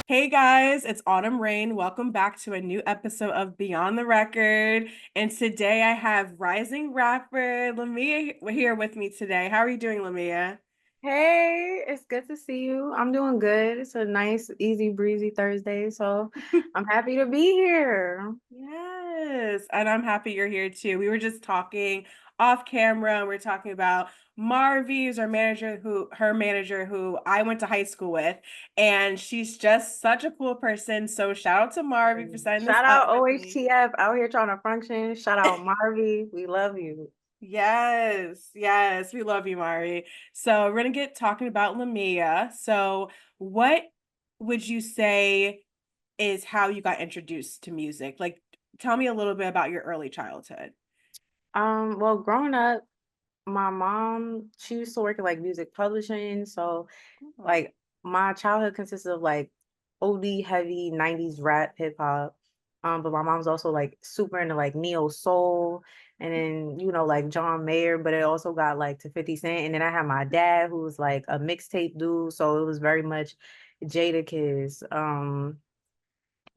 Hey guys, it's Autumn Rain. Welcome back to a new episode of Beyond the Record. And today I have rising rapper LaMia here with me today. How are you doing, LaMia? Hey, it's good to see you. I'm doing good. It's a nice, easy breezy Thursday, so I'm happy to be here. Yes, and I'm happy you're here too. We were just talking off camera, and we're talking about Marvy, who's our manager, who her manager, who I went to high school with, and she's just such a cool person. So shout out to Marvy for setting this Shout up out with me. OHTF out here trying to function. Shout out Marvy. We love you. Yes, yes, we love you, Mari. So we're gonna get talking about LaMia. So what would you say is how you got introduced to music? Like, tell me a little bit about your early childhood. Well, growing up, my mom, she used to work in like music publishing, so Oh. like my childhood consisted of like OD heavy 90s rap hip hop. But my mom's also like super into like neo soul and then like John Mayer, but it also got like to 50 Cent. And then I had my dad who was like a mixtape dude, so it was very much Jadakiss,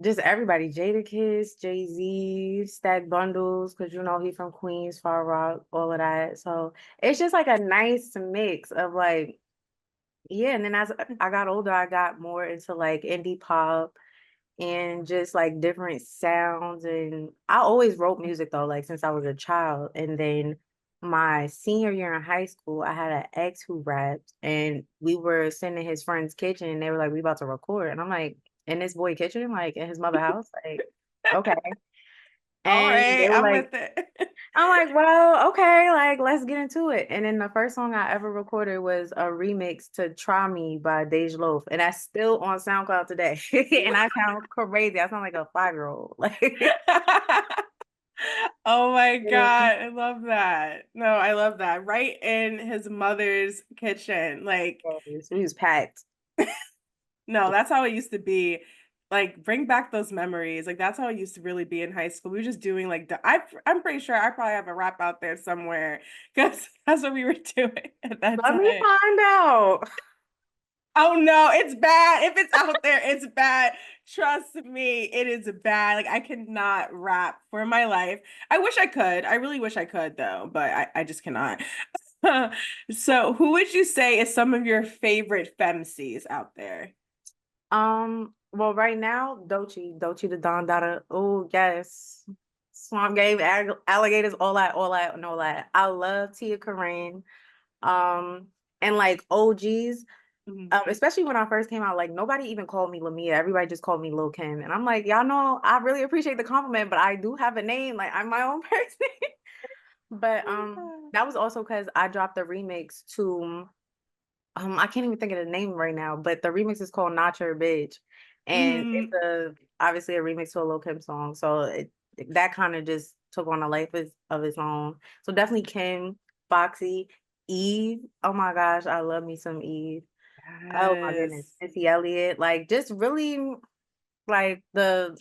just everybody, Jadakiss, Jay-Z, Stack Bundles, because he from Queens, Far Rock, all of that. So it's just like a nice mix of like yeah, and then as I got older, I got more into like indie pop and just like different sounds. And I always wrote music though, like since I was a child. And then my senior year in high school, I had an ex who rapped, and we were sitting in his friend's kitchen, and they were like, "We about to record," and I'm like, "In this boy kitchen, like in his mother house, like okay." All And right, they were I'm like, with it. I'm like, well, okay, like let's get into it. And then the first song I ever recorded was a remix to Try Me by Dej Loaf. And that's still on SoundCloud today. And I sound crazy. I sound like a 5-year-old. Like Oh my yeah. God, I love that. No, I love that. Right in his mother's kitchen. Like, So he was packed. no, that's how it used to be. Like, bring back those memories. Like, that's how it used to really be in high school. We were just doing like I'm pretty sure I probably have a rap out there somewhere because that's what we were doing at that Let me time. find out. Oh no, it's bad. If it's out there, it's bad. Trust me, it is bad. Like I cannot rap for my life. I wish I could. I really wish I could though, but I just cannot. So, who would you say is some of your favorite femcs out there? Well, right now, Dochi the Don Dada. Oh, yes. Swamp Game, alligators, all that, all that, and all that. I love Tia Corinne. And like OGs. Mhm. Especially when I first came out, like nobody even called me LaMia. Everybody just called me Lil Kim. And I'm like, y'all know, I really appreciate the compliment, but I do have a name. Like I'm my own person. But that was also because I dropped a remix to I can't even think of the name right now, but the remix is called Not Your Bitch. And it's Mhm. a obviously a remix to a Lil Kim song. So that kind of just took on a life of its own. So definitely Kim, Foxy, Eve. Oh my gosh, I love me some Eve. Oh my goodness. Yes. Missy Elliott, like just really like the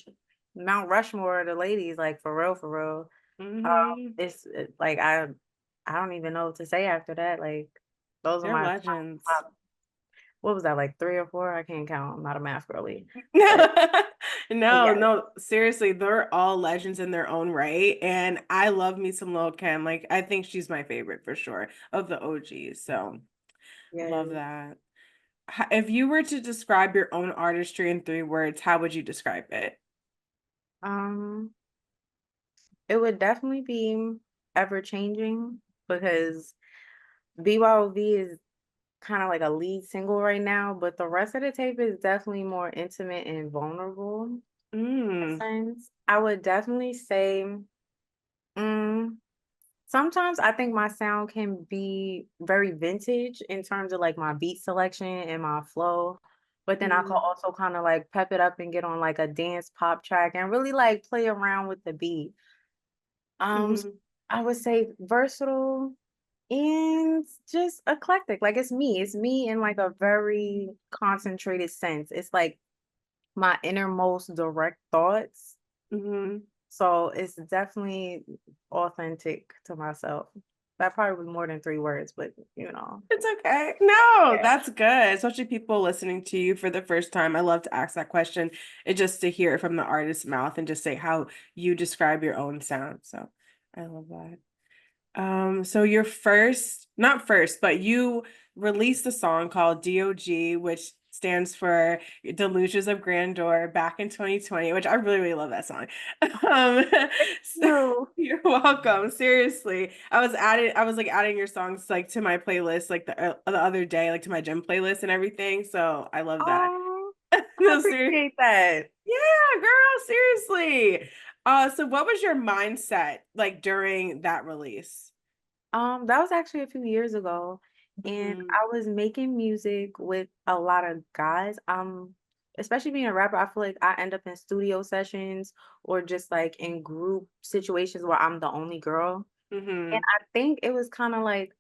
Mount Rushmore of the ladies, like for real, for real. Hmm. Like I don't even know what to say after that. Like those are They're my legends. top, what was that, like three or four? I can't count. I'm not a math girly. But No, yeah, no, seriously, they're all legends in their own right. And I love me some Lil Kim. Like, I think she's my favorite for sure of the OGs. So, love yeah. that. If you were to describe your own artistry in 3 words, how would you describe it? Um, it would definitely be ever changing because B.Y.O.V is kind of like a lead single right now, but the rest of the tape is definitely more intimate and vulnerable. In a Mm. sense, I would definitely say, mm, sometimes I think my sound can be very vintage in terms of like my beat selection and my flow. But then I could Mm. also kind of like pep it up and get on like a dance pop track and really like play around with the beat. So Mm. I would say versatile and just eclectic. Like it's me. It's me in like a very concentrated sense. It's like my innermost direct thoughts. Mm. So it's definitely authentic to myself. that probably was more than 3 words, but It's okay. No, yeah. that's good. Especially people listening to you for the first time. I love to ask that question. It's just to hear it from the artist's mouth and just say how you describe your own sound. So I love that. So your first, not first, but you released a song called DOG, which stands for Delusions of Grandeur back in 2020, which I really, really love that song. Um, so You. you're welcome. Seriously. I was like adding your songs like to my playlist like the other day, like to my gym playlist and everything. So I love that. Oh, I No, seriously. appreciate that. Yeah, girl, seriously. So what was your mindset like during that release? That was actually a few years ago, and Mhm. I was making music with a lot of guys. Especially being a rapper, I feel like I end up in studio sessions or just like in group situations where I'm the only girl. And Mhm. I think it was kind of like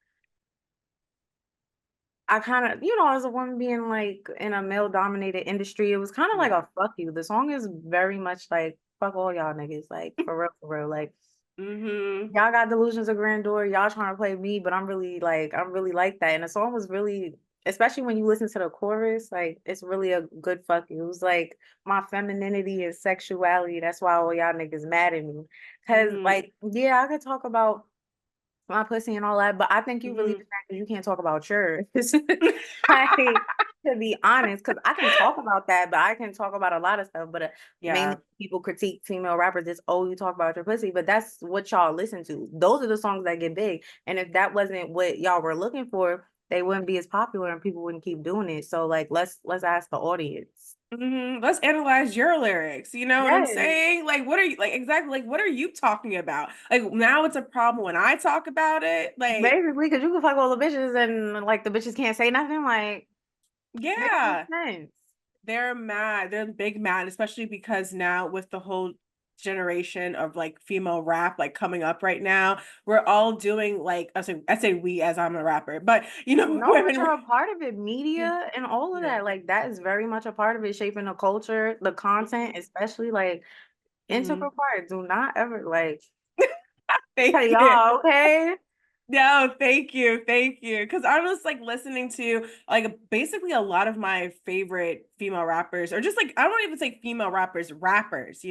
I kind of, as a woman being like in a male dominated industry, it was kind of like Yeah. a fuck you. The song is very much like fuck all y'all niggas, like for real. Like Mhm. y'all got delusions of grandeur, y'all trying to play me, but I'm really like that. And the song was really, especially when you listen to the chorus, like it's really a good fuck you. It was like my femininity and sexuality. That's why all y'all niggas mad at me. Cause Mhm. like, yeah, I could talk about my pussy and all that, but I think you really Mhm. just because you can't talk about yours. Like, to be honest, because I can talk about that, but I can talk about a lot of stuff. But mainly Yeah. people critique female rappers. It's oh, you talk about your pussy, but that's what y'all listen to. Those are the songs that get big. And if that wasn't what y'all were looking for, they wouldn't be as popular and people wouldn't keep doing it. So like, let's ask the audience. Let's analyze your lyrics. You know what I'm Yes. saying? Like, what are you like exactly like what are you talking about? Like now it's a problem when I talk about it. Like, Basically, because you can fuck all the bitches and like the bitches can't say nothing, like make some yeah. sense. They're mad. They're big mad, especially because now with the whole generation of like female rap like coming up right now, we're all doing like I say we as I'm a rapper, but you know, No, but women. you're a part of it, Yeah. media and all of Yeah. that. Like that is very much a part of it, shaping the culture, the content, especially like Mhm. integral part. Do not ever like Thank hey you. y'all, okay? No, thank you. Thank you. Because I was like listening to like basically a lot of my favorite female rappers, or just like, I don't even say female rappers, rappers,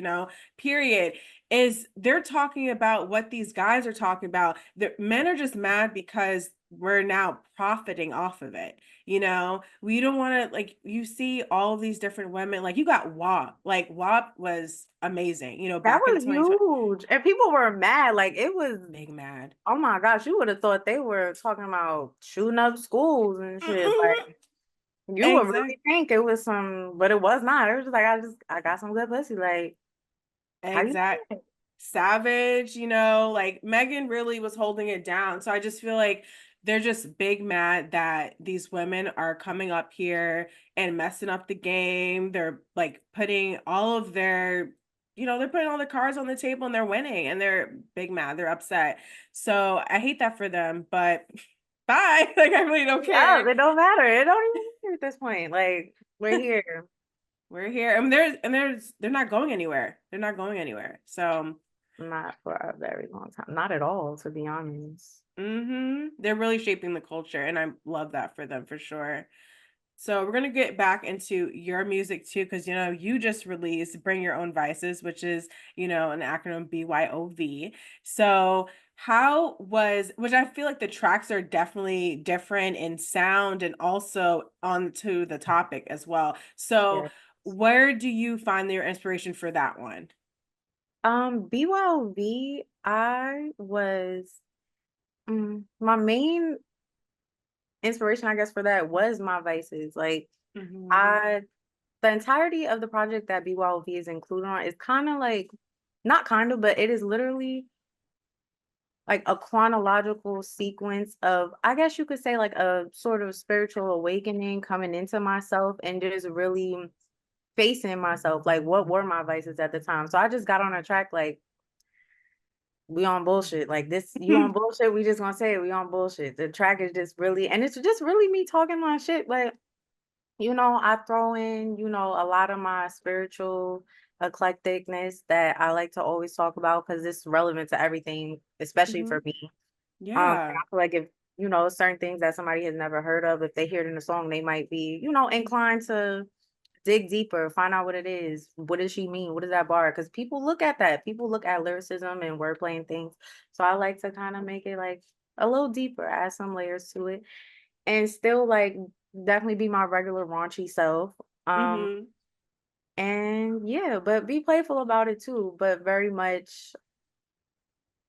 period, is they're talking about what these guys are talking about. The men are just mad because we're now profiting off of it. We don't want to, like, you see all of these different women, like, you got W.O.V. Like, W.O.V was amazing, That back in was 2020. huge. And people were mad. Like it was, Big mad. oh my gosh, you would have thought they were talking about shooting up schools and shit. Like you would Exactly. really think it was some, but it was not. It was just like I got some good pussy. Like, how you Exact doing? Savage, like Megan really was holding it down. So I just feel like they're just big mad that these women are coming up here and messing up the game. They're like putting all of their, they're putting all the cards on the table and they're winning and they're big mad. They're upset. So I hate that for them, but bye. Like I really don't Yeah, care. it don't matter. It don't even matter at this point. Like we're here. We're here. I mean, they're not going anywhere. They're not going anywhere. So Not for a very long time. Not at all, to be honest. they're really shaping the culture, and I love that for them for sure. So we're gonna get back into your music too, because you just released "Bring Your Own Vices," which is an acronym BYOV. So which I feel like the tracks are definitely different in sound and also onto the topic as well. So Yeah. where do you find your inspiration for that one? B.Y.O.V, I was my main inspiration, I guess, for that was my vices. Like Hmm. I the entirety of the project that B.Y.O.V is included on is kind of like not kind of, but it is literally like a chronological sequence of, I guess you could say, like a sort of spiritual awakening coming into myself and just really facing myself. Like, what were my vices at the time? So I just got on a track like, we on bullshit. Like, this, you on bullshit. We just gonna say it. We on bullshit. The track is just really, and it's just really me talking my shit. But, I throw in, a lot of my spiritual eclecticness that I like to always talk about because it's relevant to everything, especially Hmm. for me. And Yeah. I feel like if, certain things that somebody has never heard of, if they hear it in the song, they might be, inclined to dig deeper, find out what it is. What does she mean? What is that bar? Because people look at that. People look at lyricism and wordplay and things. So I like to kind of make it like a little deeper, add some layers to it, and still like definitely be my regular raunchy self. Um, Mm-hmm. and yeah, but be playful about it too, but very much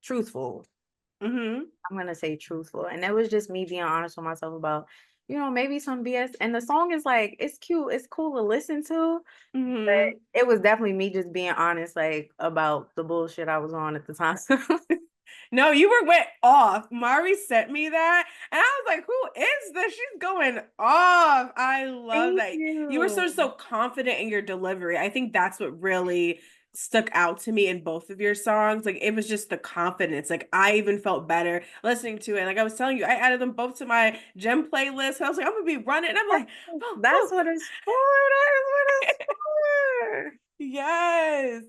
truthful. Mm-hmm. I'm gonna say truthful. And that was just me being honest with myself about, maybe some BS. And the song is like, it's cute, it's cool to listen to, but Mm-hmm. it was definitely me just being honest, like about the bullshit I was on at the time. No, you were went off. Mari sent me that, and I was like, "Who is this? She's going off." I love Thank that. You were so you. confident in your delivery. I think that's what really stuck out to me in both of your songs. Like it was just the confidence. Like I even felt better listening to it. Like I was telling you, I added them both to my gym playlist. I was like, I'm gonna be running. And I'm Yes, like, oh, that's oh. what it's for. That is what it's for. Yes.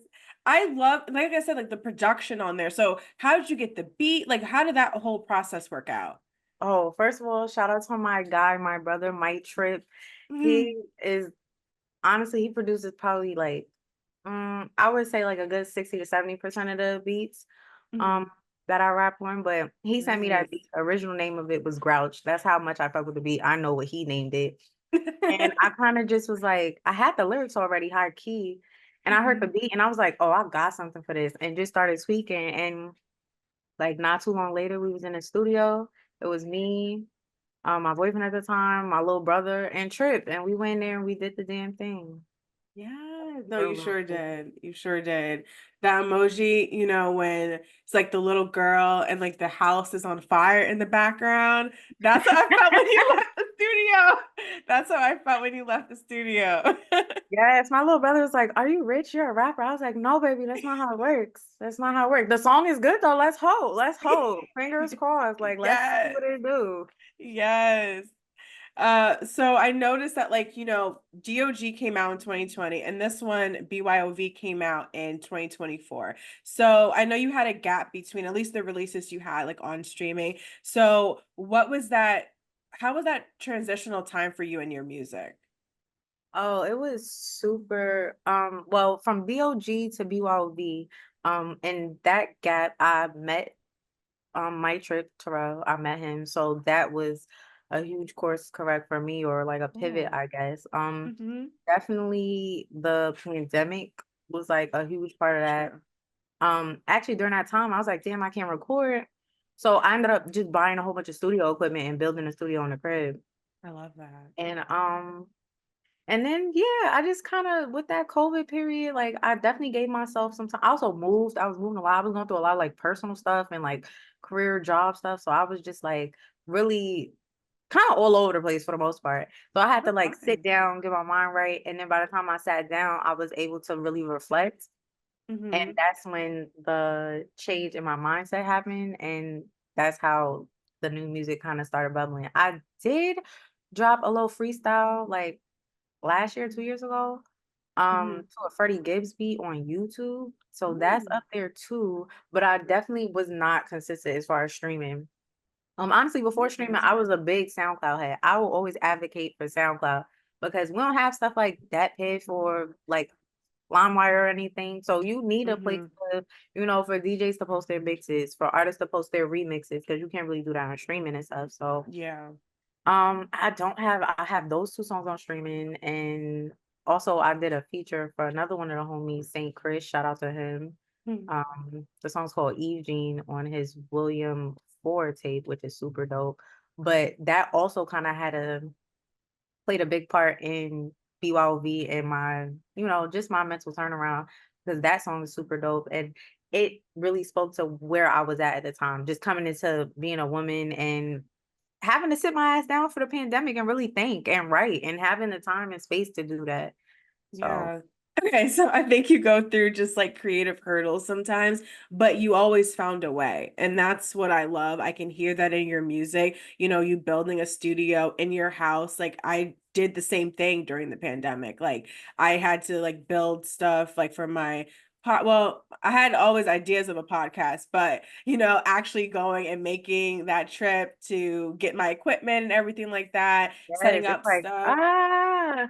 I love, like I said, like the production on there. So, how did you get the beat? Like, how did that whole process work out? Oh, first of all, shout out to my guy, my brother, Mike Tripp. He is honestly, he produces probably like I would say like a good 60 to 70% of the beats Mm-hmm. um that I rap on, but he sent me that Nice. beat. Original name of it was Grouch. That's how much I fuck with the beat. I know what he named it. And I kind of just was like, I had the lyrics already high key, and I heard the Mhm. beat and I was like, oh, I got something for this, and just started tweaking. And like not too long later, we was in the studio. It was me, my boyfriend at the time, my little brother, and Trip, and we went there and we did the damn thing. Yeah, no, Real, you real sure cool. did. You sure did. That emoji, when it's like the little girl and like the house is on fire in the background. That's how I felt when you left the studio. That's how I felt when you left the studio. Yes, my little brother was like, "Are you rich? You're a rapper." I was like, "No, baby, that's not how it works. That's not how it works. The song is good though. Let's hope. Let's hope. Fingers crossed. Like, let's see Yes. what it do." Yes. So I noticed that GOG came out in 2020 and this one BYOV came out in 2024. So I know you had a gap between at least the releases you had like on streaming. So what was that? How was that transitional time for you and your music? Oh, it was super. Well, from BOG to BYOV, in that gap, I met Mike Tripp Terrell. I met him, so that was a huge course correct for me, or like a pivot, Oh. I guess. Mm-hmm. Definitely the pandemic was like a huge part of that. Sure. Actually during that time, I was like, damn, I can't record. So I ended up just buying a whole bunch of studio equipment and building a studio in the crib. I love that. And then yeah, I just kind of with that COVID period, like I definitely gave myself some time. I also moved. I was moving a lot. I was going through a lot of like personal stuff and like career job stuff. So I was just like really kind of all over the place for the most part. So I had to That's like sit fine. down, get my mind right. And then by the time I sat down, I was able to really reflect. And Mm-hmm. that's when the change in my mindset happened. And that's how the new music kind of started bubbling. I did drop a little freestyle like last year, 2 years ago, Mm-hmm. to a Freddie Gibbs beat on YouTube. So that's Ooh. up there too. But I definitely was not consistent as far as streaming. Honestly, before streaming, I was a big SoundCloud head. I will always advocate for SoundCloud because we don't have stuff like that page or like LimeWire or anything. So you need a place Mm-hmm. to, for DJs to post their mixes, for artists to post their remixes, because you can't really do that on streaming and stuff. So Yeah. I have those two songs on streaming, and also I did a feature for another one of the homies, Saint Chris. Shout out to him. The song's called Eve Jean on his William Ford tape, which is super dope. But that also kind of played a big part in BYOV and my, just my mental turnaround because that song is super dope and it really spoke to where I was at the time, just coming into being a woman and having to sit my ass down for the pandemic and really think and write and having the time and space to do that. So Yeah. Okay, so I think you go through just like creative hurdles sometimes, but you always found a way. And that's what I love. I can hear that in your music. You building a studio in your house. Like I did the same thing during the pandemic. Like I had to like build stuff like for my well, I had always ideas of a podcast, but actually going and making that trip to get my equipment and everything like that, Yes, setting it's up like, stuff.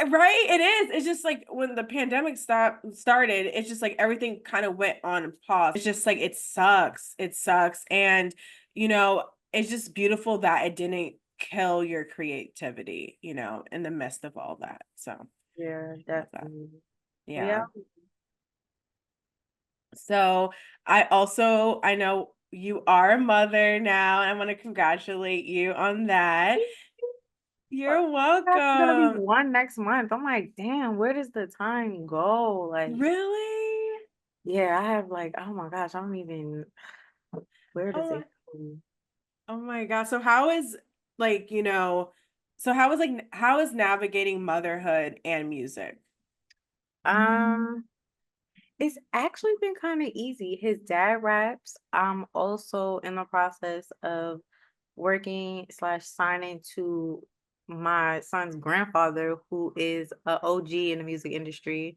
Right, it is. It's just like when the pandemic started, it's just like everything kind of went on pause. It's just like it sucks. It sucks. And it's just beautiful that it didn't kill your creativity, in the midst of all that. So, yeah, love that. definitely. Yeah. Yeah. So, I know you are a mother now, and I want to congratulate you on that. You're That's gonna be welcome. one next month. I'm like, damn, where does the time go? Like, Really? yeah, I have like, oh my gosh, I don't even, where does Oh it go? Oh my God. So how is like, how is navigating motherhood and music? Um, it's actually been kind of easy. His dad raps. I'm also in the process of working slash signing to my son's grandfather, who is a OG in the music industry.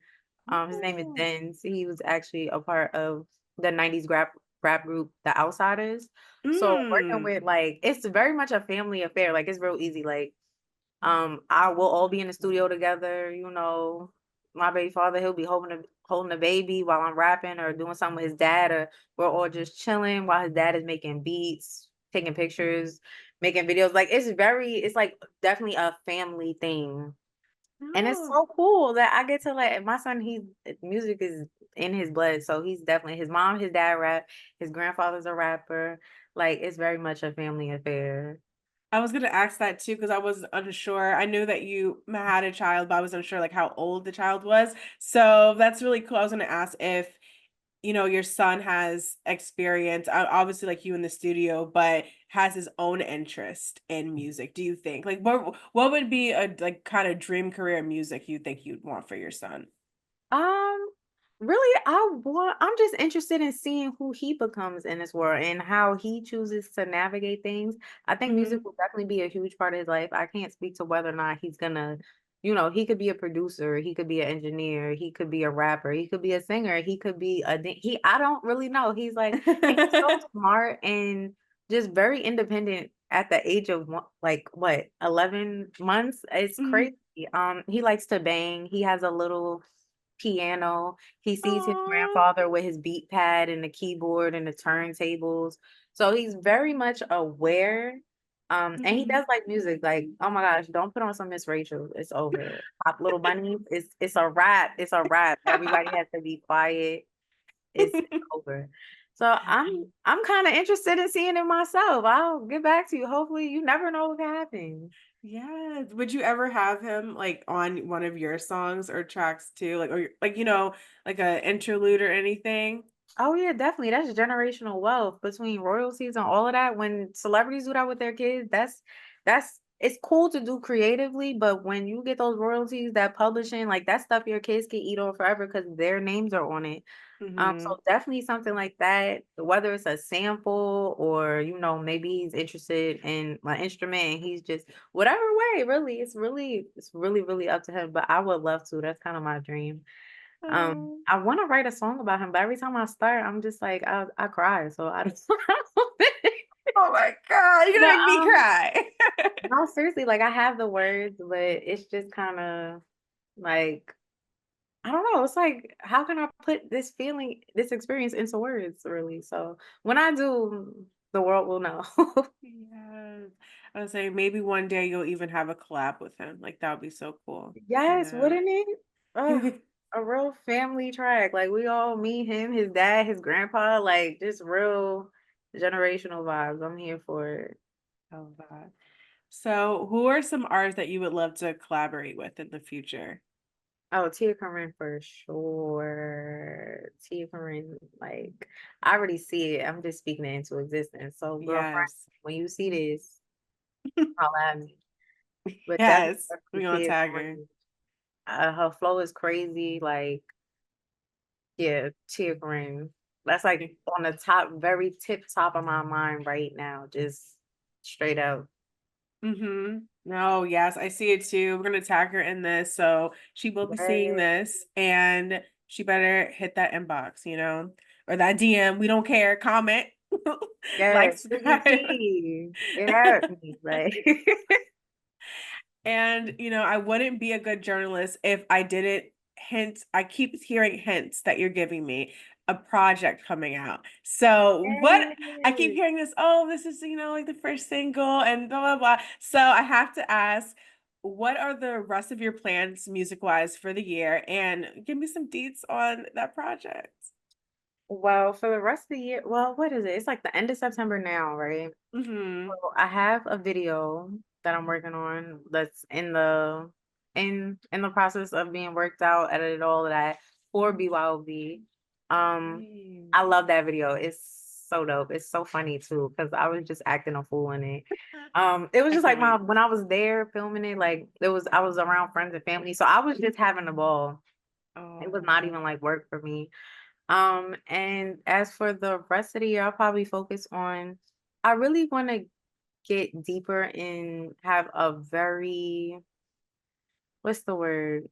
His name is Oh. Denz. He was actually a part of the 90s rap group, The Outsiders. So working Mm. with like it's very much a family affair. Like it's real easy. Like I will all be in the studio together, you know. My baby father, he'll be holding the baby while I'm rapping or doing something with his dad, or we're all just chilling while his dad is making beats, taking pictures, making videos. Like it's like definitely a family thing. And it's Oh. so cool that I get to like my son, music is in his blood. So he's definitely his mom, his dad rap, his grandfather's a rapper. Like it's very much a family affair. I was gonna ask that too because I was unsure. I knew that you had a child, but I was unsure like how old the child was. So that's really cool. I was gonna ask if your son has experience, obviously like you in the studio, but has his own interest in music. Do you think like what would be a like kind of dream career in music you think you'd want for your son? Um, really, I'm just interested in seeing who he becomes in this world and how he chooses to navigate things. I think music Hmm. will definitely be a huge part of his life. I can't speak to whether or not he's gonna, he could be a producer, he could be an engineer, he could be a rapper, he could be a singer, he could be I don't really know. And he's so smart and just very independent at the age of like what, 11 months. It's Hmm. crazy. He likes to bang. He has a little piano. He sees his Aw. grandfather with his beat pad and the keyboard and the turntables. So he's very much aware. And he Mhm. does like music. Like, oh my gosh, don't put on some Miss Rachel. It's over. Pop Little Bunny. It's a rap. It's a rap. Everybody has to be quiet. It's over. So I'm kind of interested in seeing it myself. I'll get back to you. Hopefully, you never know what can happen. Yeah. Would you ever have him like on one of your songs or tracks too? Like or like like a interlude or anything? Oh yeah, definitely. That's generational wealth between royalties and all of that. When celebrities do that with their kids, that's it's cool to do creatively, but when you get those royalties, that publishing, like that stuff your kids can eat on forever because their names are on it. Hmm. So definitely something like that, whether it's a sample or maybe he's interested in my instrument and he's just whatever way, really, it's really up to him. But I would love to. That's kind of my dream. Oh. I want to write a song about him, but every time I start, I'm just like I cry. So I don't Oh my God, you're but gonna make me cry. no, seriously, like I have the words, but it's just kind of like I don't know. It's like how can I put this feeling, this experience into words, really? So when I do, the world will know. Yes. I was saying maybe one day you'll even have a collab with him. Like that would be so cool, you Yes, know. wouldn't it? Ugh, a real family track. Like we all meet him, his dad, his grandpa, like just real generational vibes. I'm here for it. Oh God. So who are some artists that you would love to collaborate with in the future? Oh, Tia Corinne for sure. Tia Corinne, like I already see it. I'm just speaking it into existence. So, girlfriend, Yes. when you see this, I'll at me. But Yes. definitely We gonna Tia tag her. Corinne. Her flow is crazy. Like, yeah, Tia Corinne. That's like on the top, very tip top of my mind right now. Just straight up. Mm-hmm. No, yes, I see it too. We're gonna tag her in this, so she will be seeing Yes. this. And she better hit that inbox, or that DM. We don't care. Comment, like, Yes, Sticky subscribe. T. Get at me. Like And, I wouldn't be a good journalist if I didn't hint. I keep hearing hints that you're giving me a project coming out. So, what I keep Yes. hearing this, oh, this is, like the first single and blah, blah, blah. So, I have to ask, what are the rest of your plans music wise for the year? And give me some deets on that project. Well, for the rest of the year, well, what is it? It's like the end of September now, right? Mm-hmm. So I have a video that I'm working on that's in the process of being worked out, edited, all of that for BYOV. Nice. I love that video. It's so dope. It's so funny too, because I was just acting a fool in it. It was I just can't like my wait. when I was there filming it, like I was around friends and family, so I was just having a ball. It was not Oh. even like work for me. And as for the rest of the year, I'll probably focus on. I really want to get deeper and have a very, what's the word?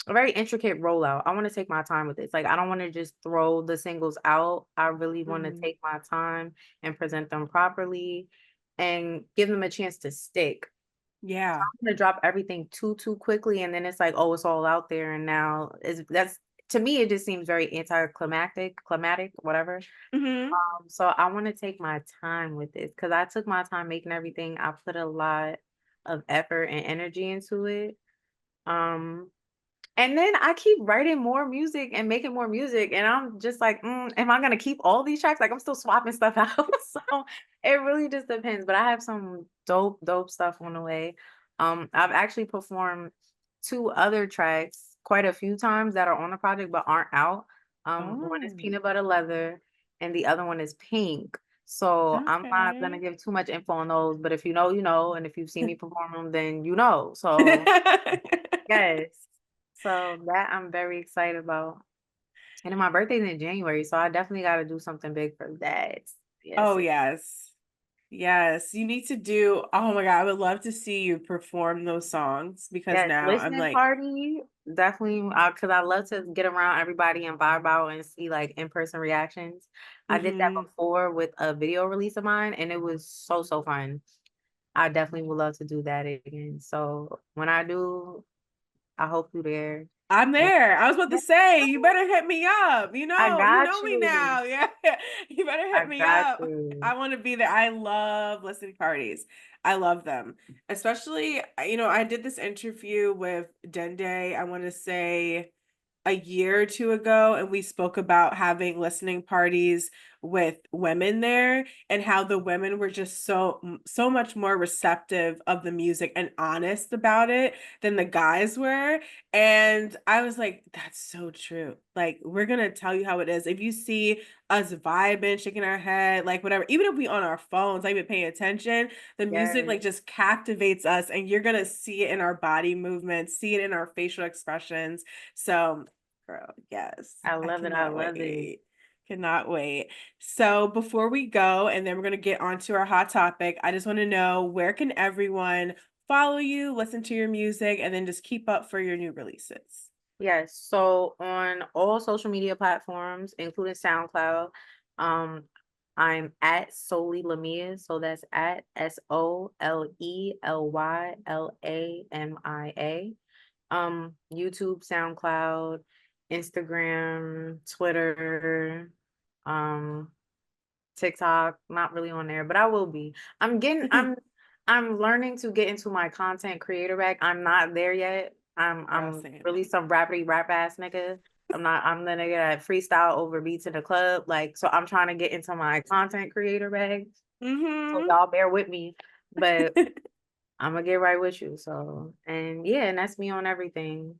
A very intricate rollout. I want to take my time with this. Like, I don't want to just throw the singles out. I really want to Mhm. take my time and present them properly and give them a chance to stick. Yeah. I'm gonna drop everything too quickly, and then it's like, oh, it's all out there, and now is that's to me, it just seems very anticlimactic, climatic, whatever. Hmm. So I want to take my time with this because I took my time making everything. I put a lot of effort and energy into it. Um, and then I keep writing more music and making more music, and I'm just like, am I gonna keep all these tracks? Like I'm still swapping stuff out. So it really just depends. But I have some dope stuff on the way. I've actually performed two other tracks quite a few times that are on the project but aren't out. One is Oh, Peanut Butter Leather, and the other one is Pink. So I'm not gonna okay. give too much info on those, but if you know, you know, and if you've seen me perform them, then you know. So yes. So that I'm very excited about. And then my birthday's in January, so I definitely got to do something big for that. Yes. Oh, yes. Yes. You need to do, oh my God, I would love to see you perform those songs because Yes. now I'm Listening like, party, definitely, because I love to get around everybody and vibe out and see like in-person reactions. I did that hmm. before with a video release of mine, and it was so fun. I definitely would love to do that again. So when I do, I hope you're there. I'm And there. I was about to say, you better hit me up. I You got know me you. now. Yeah. You better I hit me got up. you. I want to be there. I love listening parties. I love them. Especially, I did this interview with Dende, I want to say a year or two ago, and we spoke about having listening parties with women there and how the women were just so much more receptive of the music and honest about it than the guys were. And I was like, that's so true. Like, we're gonna tell you how it is. If you see us vibing, shaking our head, like whatever, even if we on our phones, not even paying attention, the music Yes. like just captivates us, and you're gonna see it in our body movements, see it in our facial expressions. So, girl, yes, I I love it. I cannot love it. wait. Cannot wait. So before we go, and then we're gonna get onto our hot topic, I just want to know, where can everyone follow you, listen to your music, and then just keep up for your new releases? Yes. So on all social media platforms, including SoundCloud, um, I'm at Solely LaMia. So that's at SolelyLamia. YouTube, SoundCloud, Instagram, Twitter, um, TikTok, not really on there, but I will be. I'm getting I'm learning to get into my content creator bag. I'm not there yet. Girl, I'm same. really some rapidy rap ass nigga. I'm the nigga that freestyle over beats in the club. Like, so I'm trying to get into my content creator bag. So Mm-hmm. y'all bear with me. But I'm gonna get right with you. So and yeah, and that's me on everything.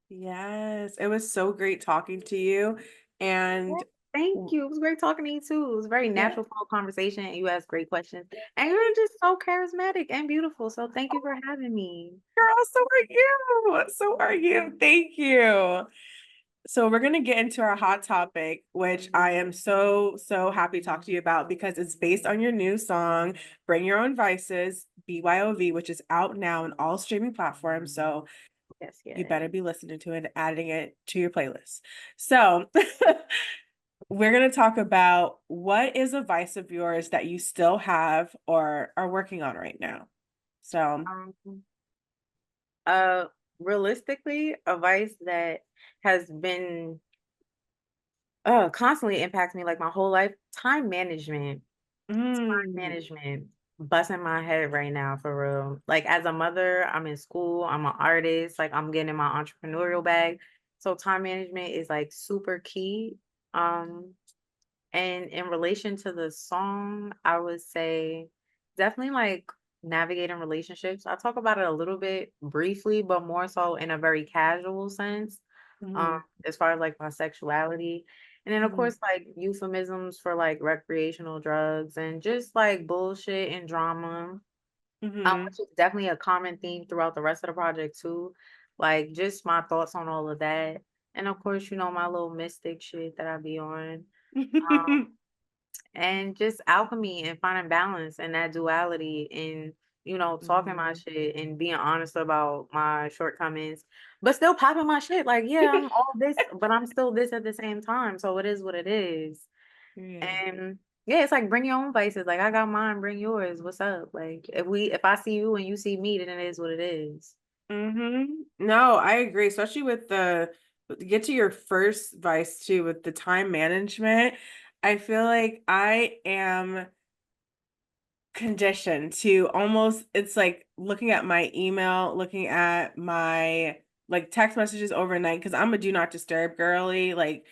Yes, it was so great talking to you. Yeah, And thank you. It was great talking to you too. It was a very yeah, natural flow conversation. And you asked great questions. And you're just so charismatic and beautiful. So thank you for having me. girl, so are you. So are you. Thank you. So we're gonna get into our hot topic, which I am so happy to talk to you about because it's based on your new song, Bring Your Own Vices, BYOV, which is out now in all streaming platforms. So Yes, You yes. better be listening to it and adding it to your playlist. So, we're going to talk about what is a vice of yours that you still have or are working on right now. So, Um, uh, Realistically, a vice that has been constantly impacts me like my whole life, time management. Time mm, management busting my head right now for real. Like as a mother, I'm in school, I'm an artist, like I'm getting in my entrepreneurial bag. So time management is like super key. Um and in relation to the song, I would say definitely like navigating relationships. I talk about it a little bit briefly, but more so in a very casual sense, mm, as far as like my sexuality. And then of mm, course like euphemisms for like recreational drugs and just like bullshit and drama. mm, Which is definitely a common theme throughout the rest of the project too. Like just my thoughts on all of that. And of course, you know, my little mystic shit that I be on. Um, mm. and just alchemy and finding balance and that duality and you know talking my shit and being honest about my shortcomings but still popping my shit like yeah I'm all this but I'm still this at the same time so it is what it is Period. and yeah it's like bring your own vices like I got mine bring yours what's up like if I see you and you see me then it is what it is. No, I agree, especially with the get to your first vice too with the time management. I feel like I am conditioned to almost it's like looking at my email, looking at my like text messages overnight because I'm a do not disturb girly. Like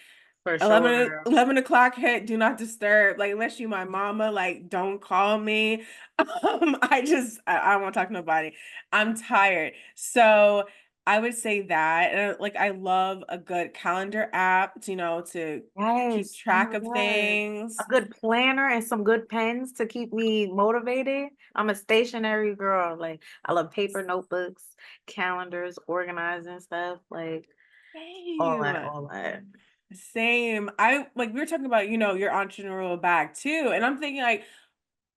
For 11, sure. 11 o'clock hit, do not disturb. Like, unless you my mama, like, don't call me. I don't want to talk to nobody. I'm tired. So I would say that. And like, I love a good calendar app, to keep Yes. Oh track my of God. A things. good planner and some good pens to keep me motivated. I'm a stationary girl. Like I love paper notebooks, calendars, organizing stuff, like all that, Same. all that. Same. I like we were talking about, your entrepreneurial bag too. And I'm thinking like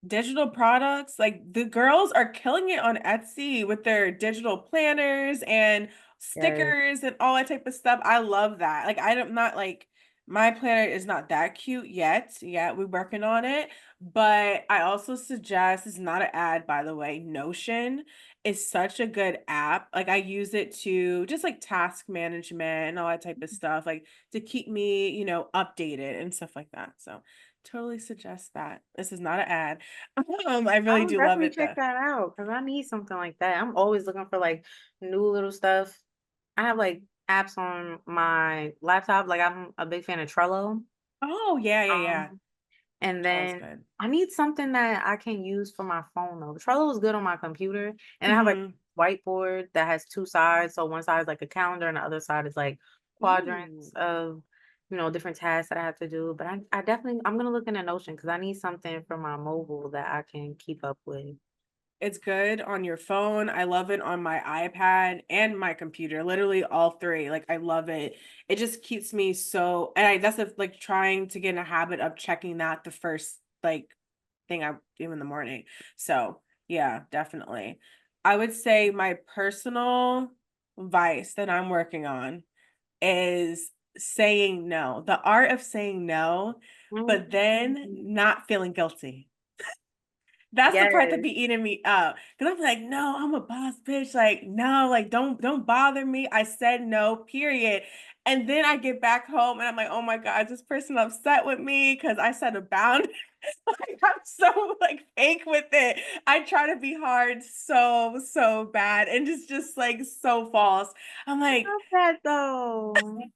digital products, like the girls are killing it on Etsy with their digital planners and Yes. stickers and all that type of stuff. I love that. Like I'm not like my planner is not that cute yet. Yeah, we're working on it. But I also suggest it's not an ad, by the way. Notion is such a good app. Like I use it to just like task management and all that type of stuff, like to keep me, updated and stuff like that. So totally suggest that. This is not an ad. I really I'll do love definitely it check though. that out because I need something like that. I'm always looking for like new little stuff. I have like apps on my laptop. Like I'm a big fan of Trello. Oh yeah, yeah, yeah. Um, And Trell's then good. I need something that I can use for my phone though. Trello is good on my computer. And I have like Mm-hmm. whiteboard that has two sides. So one side is like a calendar and the other side is like quadrants Ooh. of, different tasks that I have to do. But I definitely I'm gonna look in the Notion because I need something for my mobile that I can keep up with. It's good on your phone. I love it on my iPad and my computer. Literally all three. Like I love it. It just keeps me so and that's like trying to get in a habit of checking that the first like thing I do in the morning. So yeah, definitely. I would say my personal vice that I'm working on is saying no. The art of saying no, but then Mhm. not feeling guilty. That's the part that Yes. be eating me up. Cause I'm like, no, I'm a boss bitch. Like, no, like don't bother me. I said no, period. And then I get back home and I'm like, oh my God, is this person upset with me because I set a boundary. Like I'm so like fake with it. I try to be hard so bad and just like so false. I'm I like, love that though.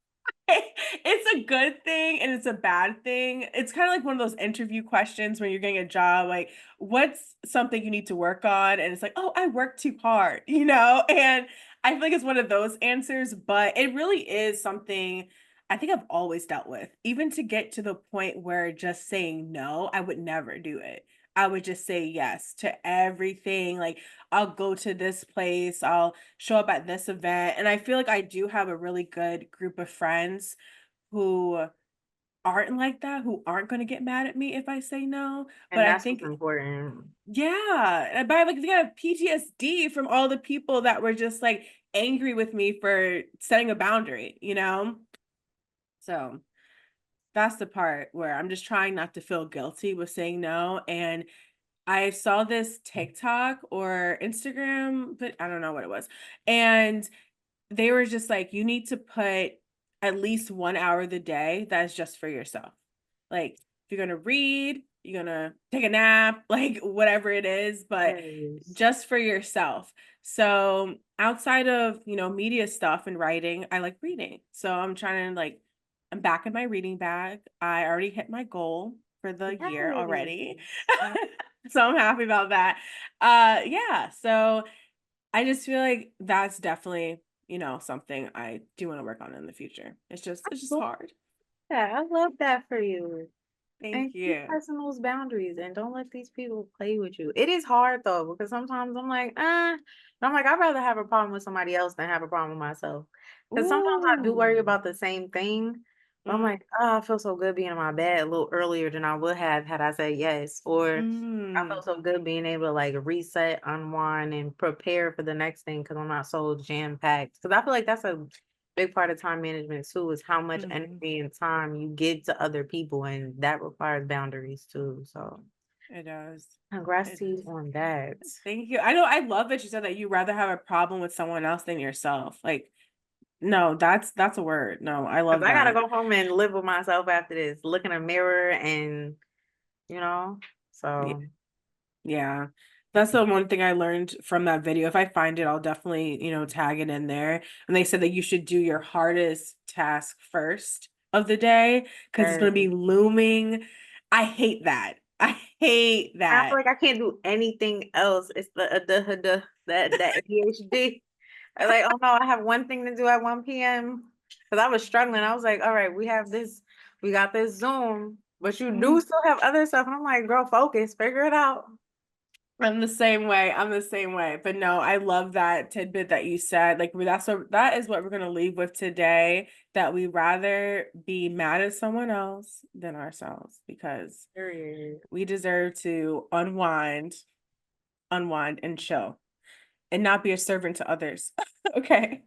it's a good thing and it's a bad thing. It's kind of like one of those interview questions when you're getting a job, like, what's something you need to work on? And it's like, oh, I work too hard, you know? And I feel like it's one of those answers, but it really is something I think I've always dealt with, even to get to the point where just saying no, I would never do it. I would just say yes to everything. Like, I'll go to this place, I'll show up at this event. And I feel like I do have a really good group of friends who aren't like that, who aren't going to get mad at me if I say no. But And I that's what's think, important. yeah, but I like they got PTSD from all the people that were just like angry with me for setting a boundary, you know? So that's the part where I'm just trying not to feel guilty with saying no. And I saw this TikTok or Instagram, but I don't know what it was. And they were just like, you need to put at least 1 hour of the day that's just for yourself. Like, if you're gonna read, you're gonna take a nap, like whatever it is, but Yes. just for yourself. So outside of, media stuff and writing, I like reading. So I'm trying to like, I'm back in my reading bag. I already hit my goal for the year already. Yes. So I'm happy about that. Yeah. So I just feel like that's definitely, something I do want to work on in the future. It's just hard. Yeah, I love that for you. Thank And keep you. pressing those boundaries and don't let these people play with you. It is hard though, because sometimes I'm like, but I'm like, I'd rather have a problem with somebody else than have a problem with myself. Because sometimes I do worry Ooh. about the same thing. But I'm Mm, like, oh, I feel so good being in my bed a little earlier than I would have had I said yes. Or I mm, feel so good being able to like reset, unwind, and prepare for the next thing because I'm not so jam packed. Because I feel like that's a big part of time management too, is how much mhm. energy and time you give to other people, and that requires boundaries too. So, It does. congrats It to you does. on that. Thank you. I know I love that you said that you rather have a problem with someone else than yourself. Like, no, that's a word. No, I Because love I gotta that. go home and live with myself after this, look in a mirror, and you know. Yeah. So, Yeah. That's the one thing I learned from that video. If I find it, I'll definitely, tag it in there. And they said that you should do your hardest task first of the day because it's going to be and looming. I hate that. I hate I feel that. like I can't do anything else. It's that ADHD. I like, oh no, I have one thing to do at 1 p.m. Because I was struggling. I was like, all right, we got this Zoom, but you do Mm. still have other stuff. And I'm like, girl, focus, figure it out. I'm the same way. I'm the same way. But no, I love that tidbit that you said. Like that is what we're gonna leave with today, that we rather be mad at someone else than ourselves because Period. we deserve to unwind and chill and not be a servant to others. Okay.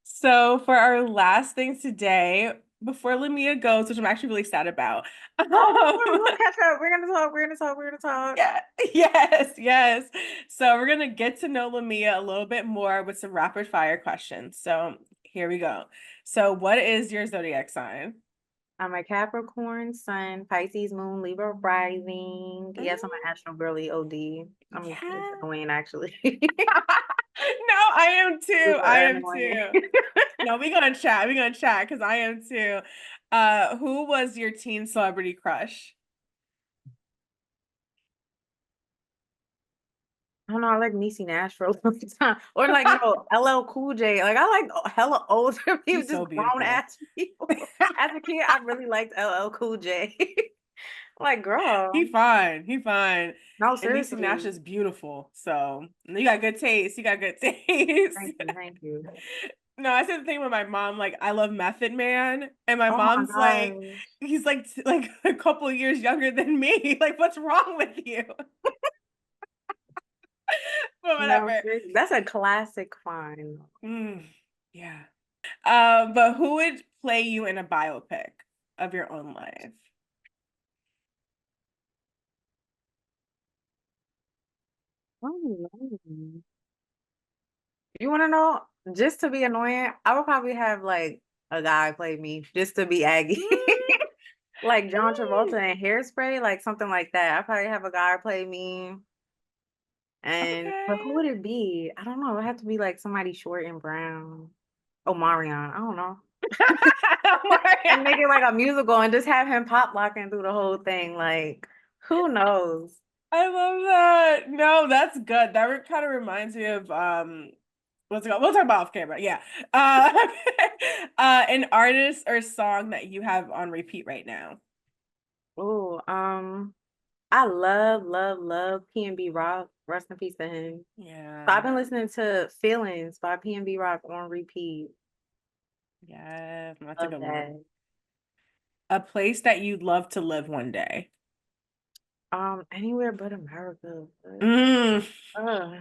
So for our last things today, before LaMia goes, which I'm actually really sad about. Oh, don't worry, we'll catch up. We're gonna talk. We're gonna talk. We're gonna talk. Yeah, yes, yes. So we're gonna get to know LaMia a little bit more with some rapid fire questions. So here we go. So what is your zodiac sign? I'm a Capricorn, Sun, Pisces, Moon, Libra, rising. Yes, I'm an Mm, astro girly. OD. I'm it's yeah. annoying actually. No, I am too. I Super am annoying. too. No, we're gonna chat. We're gonna chat because I am too. Who was your teen celebrity crush? I don't know. I like Niecy Nash for a long time, or like no LL Cool J. Like I like hella older people, He's just so grown beautiful. ass people. As a kid, I really liked LL Cool J. Like, girl, He fine. He fine. no, And Niecy Nash seriously. is beautiful. So you got good taste. You got good taste. Thank you, thank you. No, I said the thing with my mom, like I love Method Man, and my Oh my mom's like, gosh. he's like a couple years younger than me. Like, what's wrong with you? But No, whatever. that's a classic find. Mm, yeah. But who would play you in a biopic of your own life? Oh, no. You want to know? Just to be annoying, I would probably have like a guy play me just to be Aggie. Mm, Like John Travolta mm, and Hairspray, like something like that. I probably have a guy play me. And but who okay. would it be? I don't know. It would have to be like somebody short and brown. Oh, Marion. I don't know. And make it like a musical and just have him pop locking through the whole thing. Like, who knows? I love that. No, that's good. That kind of reminds me of what's it called? We'll talk about off camera. Yeah. Uh an artist or song that you have on repeat right now. Oh, I love, love, love PNB Rock. Rest in peace to him. So I've Yeah. been listening to Feelings by PNB Rock on repeat. Yeah, that's a Love good one. that. A place that you'd love to live one day. Anywhere but America. Mm, Uh,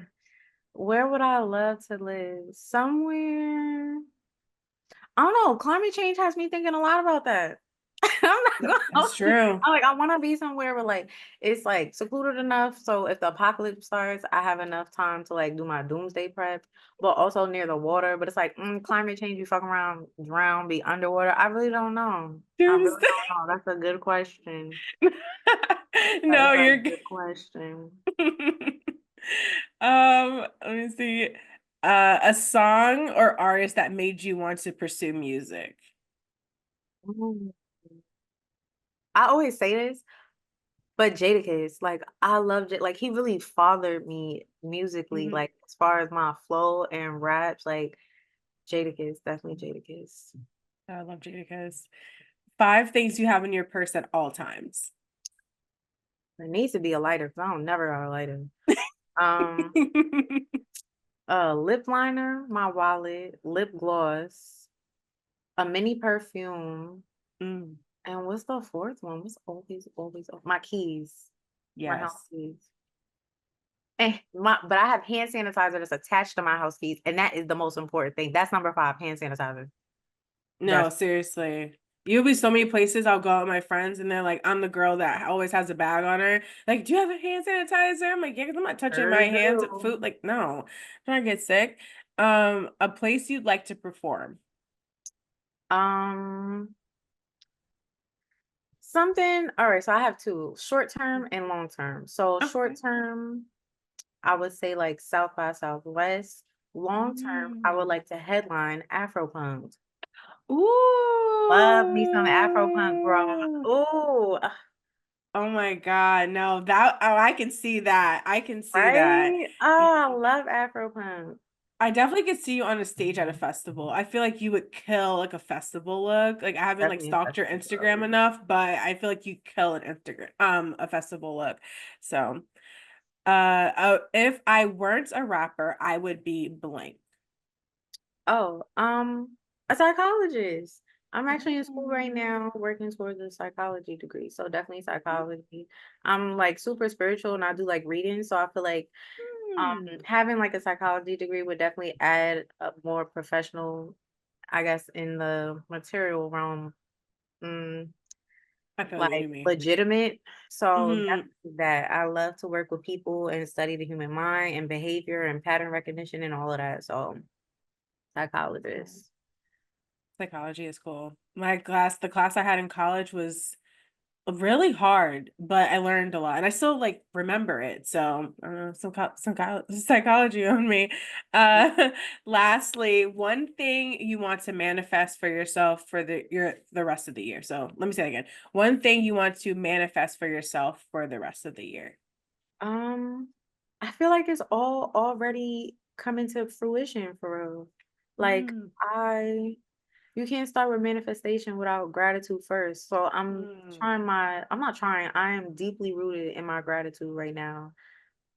Where would I love to live? Somewhere. I don't know. Climate change has me thinking a lot about that. I'm not gonna That's hold you. true. I'm like, I want to be somewhere where like it's like secluded enough so if the apocalypse starts, I have enough time to like do my doomsday prep, but also near the water. But it's like climate change, you fuck around, drown, be underwater. I really don't know. I really Doomsday. don't know. That's a good question. That is No, a you're good. good question. Let me see. A song or artist that made you want to pursue music. Mm. I always say this, but Jadakiss, like I loved it. Like he really fathered me musically, Mhm. like as far as my flow and raps, like Jadakiss, definitely Jadakiss. I love Jadakiss. Five things you have in your purse at all times. There needs to be a lighter because I don't never got a lighter. Um, a lip liner, my wallet, lip gloss, a mini perfume, Mm, and what's the fourth one? What's always my keys, my house yes. keys. But I have hand sanitizer that's attached to my house keys, and that is the most important thing. That's number five, hand sanitizer. No, That's seriously. You'll be so many places I'll go out with my friends and they're like, I'm the girl that always has a bag on her. Like, do you have a hand sanitizer? I'm like, yeah, 'cause I'm not touching sure my hands with do. food. Like, no, I'm trying to get sick. A place you'd like to perform. Um, something. All right, so I have two, short term and long term. So short Okay. term, I would say like South by Southwest. Long term, I would Mm. like to headline Afropunk. Love me some Afropunk, bro. Ooh. Ooh, Oh my God. No, that, oh, I can see that. I can see that. right? Oh, I love Afropunk. I definitely could see you on a stage at a festival. I feel like you would kill like a festival look. Like I haven't like Definitely a stalked your festival Instagram girl. enough, but I feel like you kill an Instagram a festival look. So, if I weren't a rapper, I would be blank. Oh, a psychologist. I'm actually in school right Mm. now working towards a psychology degree. So definitely psychology. I'm like super spiritual and I do like reading. So I feel like Hmm. having like a psychology degree would definitely add a more professional, I guess, in the material realm, mm, I feel what like you mean. legitimate. So Hmm. definitely that. I love to work with people and study the human mind and behavior and pattern recognition and all of that. So psychologist. Psychology is cool. The class I had in college was really hard, but I learned a lot, and I still like remember it. So I don't know, psychology on me. Lastly, one thing you want to manifest for yourself for the rest of the year. So let me say that again. One thing you want to manifest for yourself for the rest of the year. Um, I feel like it's all already coming to fruition for real. Like Mm, I you can't start with manifestation without gratitude first. So mm, I'm not trying. I am deeply rooted in my gratitude right now.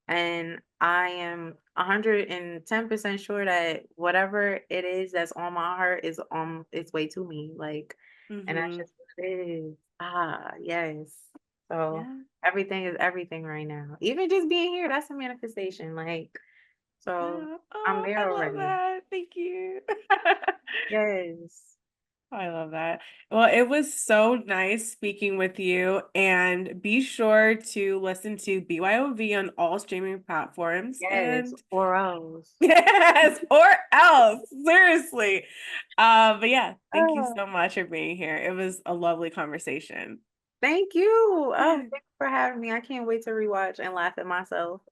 And I am 110% sure that whatever it is that's on my heart is on its way to me. Like, and that's mm-hmm. just what it is. Ah, yes. So Yeah. everything is everything right now. Even just being here, that's a manifestation. Like, so Yeah. I'm Oh, there I love already. that. Thank you. Yes. I love that. Well, it was so nice speaking with you, and be sure to listen to BYOV on all streaming platforms. Yes. And Or else. yes, or else, seriously. But yeah, thank you Oh, so much for being here. It was a lovely conversation. thank you. Oh, Yeah. thanks for having me. I can't wait to rewatch and laugh at myself.